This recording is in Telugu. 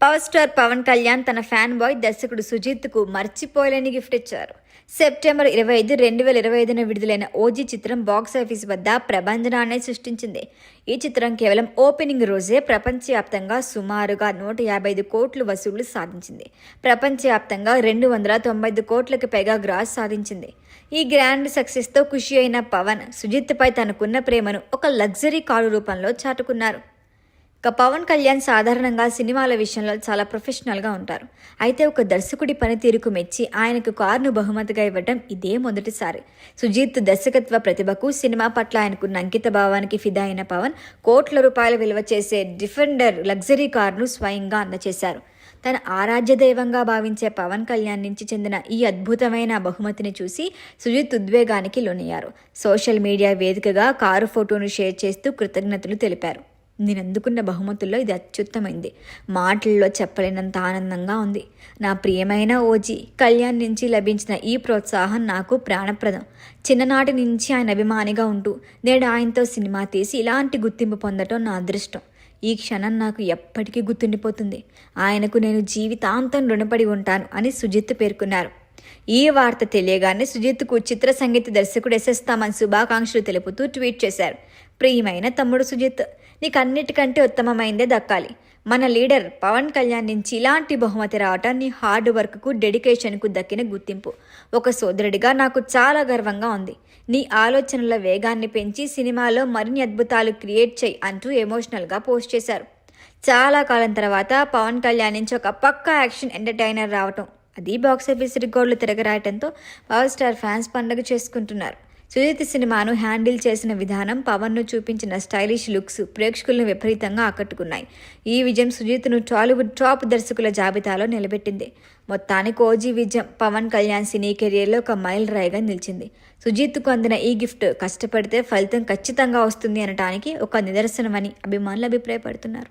పవర్ స్టార్ పవన్ కళ్యాణ్ తన ఫ్యాన్ బాయ్ దర్శకుడు సుజిత్కు మర్చిపోలేని గిఫ్ట్ ఇచ్చారు. సెప్టెంబర్ 25, 2025న విడుదలైన ఓజీ చిత్రం బాక్సాఫీస్ వద్ద ప్రభంజనాన్ని సృష్టించింది. ఈ చిత్రం కేవలం ఓపెనింగ్ రోజే ప్రపంచవ్యాప్తంగా సుమారుగా 155 కోట్లు వసూళ్లు సాధించింది. ప్రపంచవ్యాప్తంగా 295 కోట్లకు పైగా గ్రాస్ సాధించింది. ఈ గ్రాండ్ సక్సెస్తో ఖుషి అయిన పవన్ సుజిత్పై తనకున్న ప్రేమను ఒక లగ్జరీ కారు రూపంలో చాటుకున్నారు. పవన్ కళ్యాణ్ సాధారణంగా సినిమాల విషయంలో చాలా ప్రొఫెషనల్గా ఉంటారు. అయితే ఒక దర్శకుడి పనితీరుకు మెచ్చి ఆయనకు కారును బహుమతిగా ఇవ్వడం ఇదే మొదటిసారి. సుజిత్ దర్శకత్వ ప్రతిభకు, సినిమా పట్ల ఆయనకున్న అంకిత భావానికి ఫిదా అయిన పవన్ కోట్ల రూపాయలు విలువ చేసే డిఫెండర్ లగ్జరీ కారును స్వయంగా అందజేశారు. తన ఆరాధ్య దైవంగా భావించే పవన్ కళ్యాణ్ నుంచి చెందిన ఈ అద్భుతమైన బహుమతిని చూసి సుజిత్ ఉద్వేగానికి లోనయ్యారు. సోషల్ మీడియా వేదికగా కారు ఫోటోను షేర్ చేస్తూ కృతజ్ఞతలు తెలిపారు. నేను అందుకున్న బహుమతుల్లో ఇది అత్యుత్తమైంది. మాటల్లో చెప్పలేనంత ఆనందంగా ఉంది. నా ప్రియమైన ఓజీ కళ్యాణ్ నుంచి లభించిన ఈ ప్రోత్సాహం నాకు ప్రాణప్రదం. చిన్ననాటి నుంచి ఆయన అభిమానిగా ఉంటూ నేడు ఆయనతో సినిమా తీసి ఇలాంటి గుర్తింపు పొందటం నా అదృష్టం. ఈ క్షణం నాకు ఎప్పటికీ గుర్తుండిపోతుంది. ఆయనకు నేను జీవితాంతం రుణపడి ఉంటాను అని సుజిత్ పేర్కొన్నారు. ఈ వార్త తెలియగానే సుజిత్కు చిత్ర సంగీత దర్శకుడు ఎస్ఎస్ తమన్ శుభాకాంక్షలు తెలుపుతూ ట్వీట్ చేశారు. ప్రియమైన తమ్ముడు సుజిత్, నీకన్నిటికంటే ఉత్తమమైందే దక్కాలి. మన లీడర్ పవన్ కళ్యాణ్ నుంచి ఇలాంటి బహుమతి రావటం నీ హార్డ్ వర్క్కు, డెడికేషన్కు దక్కిన గుర్తింపు. ఒక సోదరుడిగా నాకు చాలా గర్వంగా ఉంది. నీ ఆలోచనల వేగాన్ని పెంచి సినిమాలో మరిన్ని అద్భుతాలు క్రియేట్ చేయి అంటూ ఎమోషనల్గా పోస్ట్ చేశారు. చాలా కాలం తర్వాత పవన్ కళ్యాణ్ నుంచి ఒక పక్కా యాక్షన్ ఎంటర్టైనర్ రావటం, అది బాక్సాఫీస్ రికార్డులు తిరగరాయటంతో పవర్ స్టార్ ఫ్యాన్స్ పండుగ చేసుకుంటున్నారు. సుజిత్ సినిమాను హ్యాండిల్ చేసిన విధానం, పవన్ను చూపించిన స్టైలిష్ లుక్స్ ప్రేక్షకులను విపరీతంగా ఆకట్టుకున్నాయి. ఈ విజయం సుజిత్ను టాలీవుడ్ టాప్ దర్శకుల జాబితాలో నిలబెట్టింది. మొత్తానికి ఓజీ విజయం పవన్ కళ్యాణ్ సినీ కెరియర్లో ఒక మైల్ రాయిగా నిలిచింది. సుజిత్కు అందిన ఈ గిఫ్ట్ కష్టపడితే ఫలితం ఖచ్చితంగా వస్తుంది అనటానికి ఒక నిదర్శనమని అభిమానులు అభిప్రాయపడుతున్నారు.